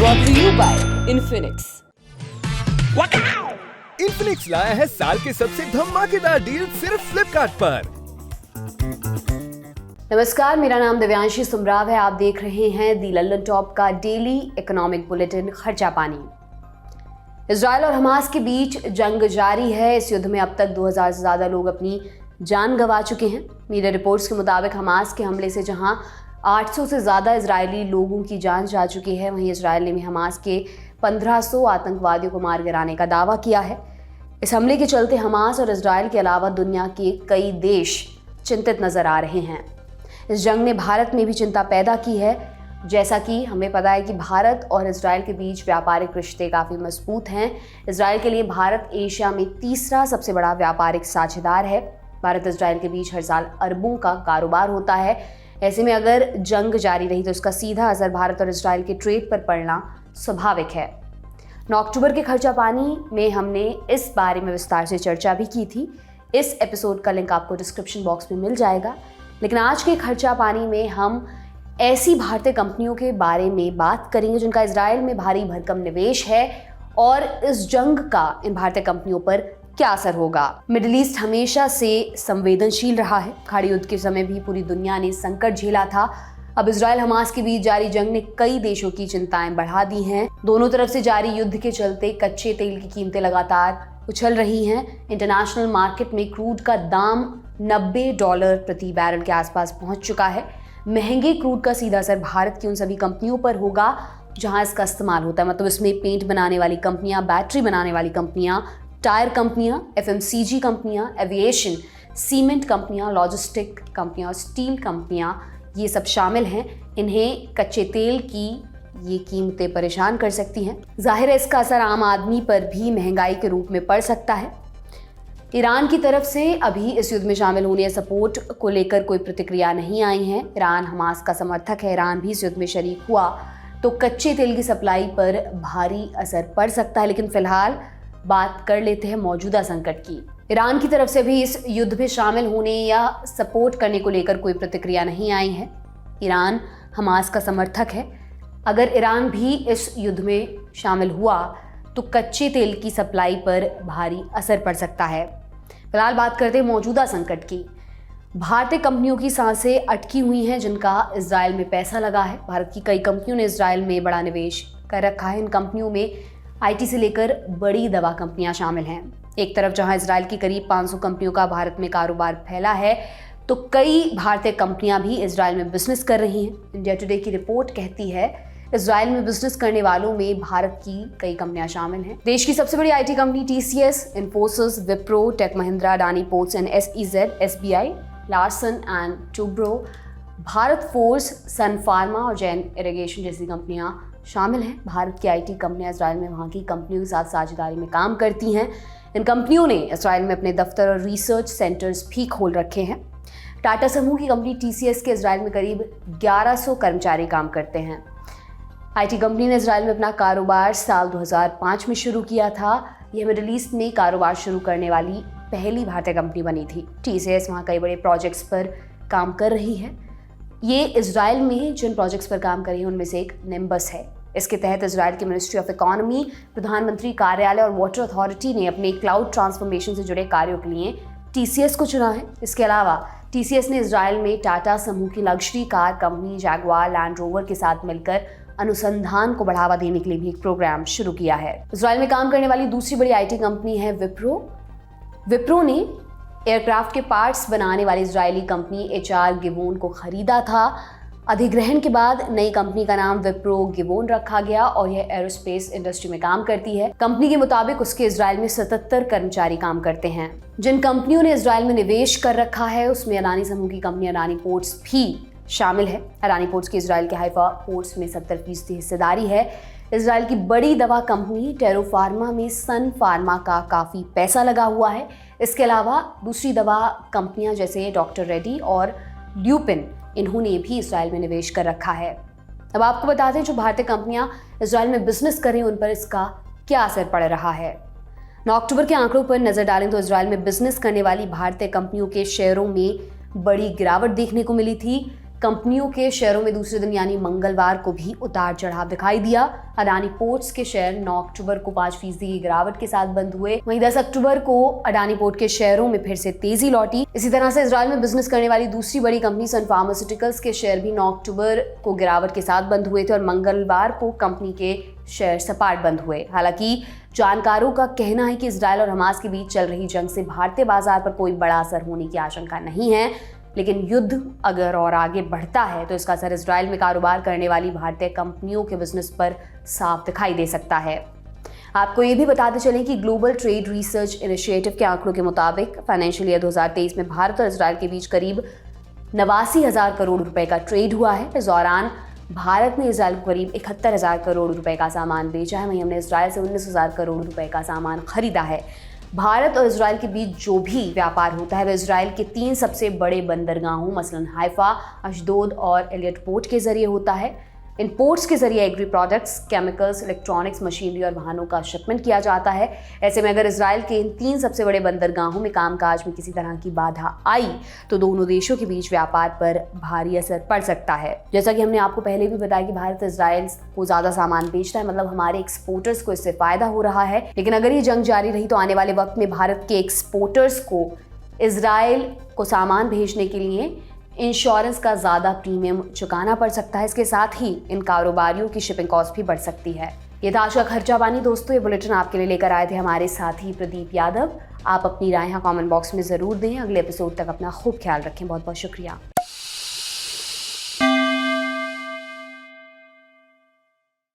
brought to you by Infinix. Infinix लाया है साल के सबसे धमाकेदार डील सिर्फ फ्लिपकार्ट पर। नमस्कार, मेरा नाम दिव्यांशी सुमराव है। आप देख रहे हैं दी लंदन टॉप का डेली इकोनॉमिक बुलेटिन खर्चा पानी। इजराइल और हमास के बीच जंग जारी है। इस युद्ध में अब तक 2000 से ज्यादा लोग अपनी जान गंवा चुके हैं। मीडिया रिपोर्ट्स के मुताबिक हमास के हमले से जहां 800 से ज्यादा इजरायली लोगों की जान जा चुकी है, वहीं इजराइल ने भी हमास के 1500 आतंकवादियों को मार गिराने का दावा किया है। इस हमले के चलते हमास और इजराइल के अलावा दुनिया के कई देश चिंतित नजर आ रहे हैं। इस जंग ने भारत में भी चिंता पैदा की है। जैसा कि हमें पता है कि भारत और इजराइल के बीच व्यापारिक रिश्ते काफ़ी मजबूत हैं। इजराइल के लिए भारत एशिया में तीसरा सबसे बड़ा व्यापारिक साझेदार है। भारत इजराइल के बीच हर साल अरबों का कारोबार होता है। ऐसे में अगर जंग जारी रही तो उसका सीधा असर भारत और इजराइल के ट्रेड पर पड़ना स्वाभाविक है। 9 अक्टूबर के खर्चा पानी में हमने इस बारे में विस्तार से चर्चा भी की थी। इस एपिसोड का लिंक आपको डिस्क्रिप्शन बॉक्स में मिल जाएगा। लेकिन आज के खर्चा पानी में हम ऐसी भारतीय कंपनियों के बारे में बात करेंगे जिनका इजराइल में भारी भरकम निवेश है और इस जंग का इन भारतीय कंपनियों पर क्या असर होगा। मिडिल ईस्ट हमेशा से संवेदनशील रहा है। खाड़ी युद्ध के समय भी पूरी दुनिया ने संकट झेला था। अब इजराइल हमास के बीच जारी जंग ने कई देशों की चिंताएं बढ़ा दी हैं। दोनों तरफ से जारी युद्ध के चलते कच्चे तेल की कीमतें लगातार उछल रही हैं। इंटरनेशनल मार्केट में क्रूड का दाम $90 प्रति बैरल के आसपास पहुंच चुका है। महंगे क्रूड का सीधा असर भारत की उन सभी कंपनियों पर होगा जहां इसका इस्तेमाल होता है। मतलब इसमें पेंट बनाने वाली कंपनियां, बैटरी बनाने वाली कंपनियां, टायर कंपनियां, FMCG कंपनियां, एविएशन, सीमेंट कंपनियां, लॉजिस्टिक कंपनियां और स्टील कंपनियां, ये सब शामिल हैं। इन्हें कच्चे तेल की ये कीमतें परेशान कर सकती हैं। जाहिर है इसका असर आम आदमी पर भी महंगाई के रूप में पड़ सकता है। ईरान की तरफ से अभी इस युद्ध में शामिल होने या सपोर्ट को लेकर कोई प्रतिक्रिया नहीं आई है। ईरान हमास का समर्थक है। ईरान भी इस युद्ध में शरीक हुआ तो कच्चे तेल की सप्लाई पर भारी असर पड़ सकता है। लेकिन फिलहाल बात कर लेते हैं मौजूदा संकट की। ईरान की तरफ से भी इस युद्ध में शामिल होने या सपोर्ट करने को लेकर कोई प्रतिक्रिया नहीं आई है। ईरान हमास का समर्थक है। अगर ईरान भी इस युद्ध में शामिल हुआ तो कच्चे तेल की सप्लाई पर भारी असर पड़ सकता है। फिलहाल बात करते हैं मौजूदा संकट की। भारतीय कंपनियों की सांसें अटकी हुई हैं जिनका इजराइल में पैसा लगा है। भारत की कई कंपनियों ने इजराइल में बड़ा निवेश कर रखा है। इन कंपनियों में IT से लेकर बड़ी दवा कंपनियां शामिल हैं। एक तरफ जहां इजराइल की करीब 500 कंपनियों का भारत में कारोबार फैला है तो कई भारतीय कंपनियां भी इजराइल में बिजनेस कर रही हैं। इंडिया टुडे की रिपोर्ट कहती है इजराइल में बिजनेस करने वालों में भारत की कई कंपनियां शामिल हैं। देश की सबसे बड़ी IT कंपनी TCS, Infosys, Wipro, Tech Mahindra, Adani Ports and SEZ, SBI, Larsen and Toubro, Bharat Forge, Sun Pharma और जैन इरिगेशन जैसी कंपनियां शामिल हैं। भारत की IT कंपनियां इजराइल में वहां की कंपनियों के साथ साझेदारी में काम करती हैं। इन कंपनियों ने इजराइल में अपने दफ्तर और रिसर्च सेंटर्स भी खोल रखे हैं। टाटा समूह की कंपनी TCS के इजराइल में करीब 1100 कर्मचारी काम करते हैं। IT कंपनी ने इजराइल में अपना कारोबार साल 2005 में शुरू किया था। यह मिडिल ईस्ट में कारोबार शुरू करने वाली पहली भारतीय कंपनी बनी थी। TCS वहाँ कई बड़े प्रोजेक्ट्स पर काम कर रही है। ये इजराइल में जिन प्रोजेक्ट्स पर काम कर रही है उनमें से एक निम्बस है। इसके तहत इजराइल की मिनिस्ट्री ऑफ इकोनॉमी, प्रधानमंत्री कार्यालय और वाटर अथॉरिटी ने अपने क्लाउड ट्रांसफॉर्मेशन से जुड़े कार्यों के लिए TCS को चुना है। इसके अलावा TCS ने इजराइल में टाटा समूह की luxury car company Jaguar land rover के साथ मिलकर अनुसंधान को बढ़ावा देने के लिए भी एक प्रोग्राम शुरू किया है। इजराइल में काम करने वाली दूसरी बड़ी IT कंपनी है विप्रो। विप्रो ने एयरक्राफ्ट के पार्ट्स बनाने वाली इजरायली कंपनी HR गिवोन को खरीदा था। अधिग्रहण के बाद नई कंपनी का नाम विप्रो गिवोन रखा गया और यह एरोस्पेस इंडस्ट्री में काम करती है। कंपनी के मुताबिक उसके इजराइल में 77 कर्मचारी काम करते हैं। जिन कंपनियों ने इजराइल में निवेश कर रखा है उसमें अडानी समूह की कंपनी अडानी पोर्ट्स भी शामिल है। अडानी पोर्ट्स की इजराइल के हाइफा पोर्ट्स में 70% हिस्सेदारी है। इजराइल की बड़ी दवा कंपनी टेरो फार्मा में सन फार्मा का काफ़ी पैसा लगा हुआ है। इसके अलावा दूसरी दवा कंपनियां जैसे डॉक्टर रेड्डी और ल्यूपिन, इन्होंने भी इजराइल में निवेश कर रखा है। अब आपको बताते हैं जो भारतीय कंपनियां इजराइल में बिजनेस कर रही हैं उन पर इसका क्या असर पड़ रहा है। 9 अक्टूबर के आंकड़ों पर नजर डालें तो इजराइल में बिजनेस करने वाली भारतीय कंपनियों के शेयरों में बड़ी गिरावट देखने को मिली थी। कंपनियों के शेयरों में दूसरे दिन यानी मंगलवार को भी उतार चढ़ाव दिखाई दिया। अडानी पोर्ट्स के शेयर 9 अक्टूबर को 5% की गिरावट के साथ बंद हुए। वहीं 10 अक्टूबर को अडानी पोर्ट के शेयरों में फिर से तेजी लौटी। इसी तरह से इजराइल में बिजनेस करने वाली दूसरी बड़ी कंपनी सन फार्मास्यूटिकल्स के शेयर भी 9 अक्टूबर को गिरावट के साथ बंद हुए थे और मंगलवार को कंपनी के शेयर सपाट बंद हुए। हालांकि जानकारों का कहना है कि इजराइल और हमास के बीच चल रही जंग से भारतीय बाजार पर कोई बड़ा असर होने की आशंका नहीं है, लेकिन युद्ध अगर और आगे बढ़ता है तो इसका असर इजराइल में कारोबार करने वाली भारतीय कंपनियों के बिजनेस पर साफ दिखाई दे सकता है। आपको ये भी बताते चलें कि ग्लोबल ट्रेड रिसर्च इनिशिएटिव के आंकड़ों के मुताबिक फाइनेंशियल ईयर 2023 में भारत और इजराइल के बीच करीब 89,000 करोड़ रुपए का ट्रेड हुआ है। इस दौरान भारत ने इजराइल को करीब 71,000 करोड़ रुपए का सामान बेचा है, वहीं हमने इजराइल से 19,000 करोड़ रुपए का सामान खरीदा है। भारत और इजराइल के बीच जो भी व्यापार होता है वह इजराइल के 3 सबसे बड़े बंदरगाहों मसलन हाइफा, अशदोद और एलियट पोर्ट के जरिए होता है। इन पोर्ट्स के जरिए agri products, chemicals, electronics, machinery और वाहनों का शिपमेंट किया जाता है। ऐसे में अगर इजराइल के इन 3 सबसे बड़े बंदरगाहों में कामकाज में किसी तरह की बाधा आई तो दोनों देशों के बीच व्यापार पर भारी असर पड़ सकता है। जैसा कि हमने आपको पहले भी बताया कि भारत इजराइल को ज़्यादा सामान बेचता है, मतलब हमारे एक्सपोर्टर्स को इससे फ़ायदा हो रहा है। लेकिन अगर ये जंग जारी रही तो आने वाले वक्त में भारत के एक्सपोर्टर्स को इजराइल को सामान भेजने के लिए इंश्योरेंस का ज़्यादा प्रीमियम चुकाना पड़ सकता है। इसके साथ ही इन कारोबारियों की शिपिंग कॉस्ट भी बढ़ सकती है। ये था आज का खर्चा पानी दोस्तों। ये बुलेटिन आपके लिए लेकर आए थे हमारे साथी प्रदीप यादव। आप अपनी राय यहाँ कमेंट बॉक्स में ज़रूर दें। अगले एपिसोड तक अपना खूब ख्याल रखें। बहुत बहुत शुक्रिया।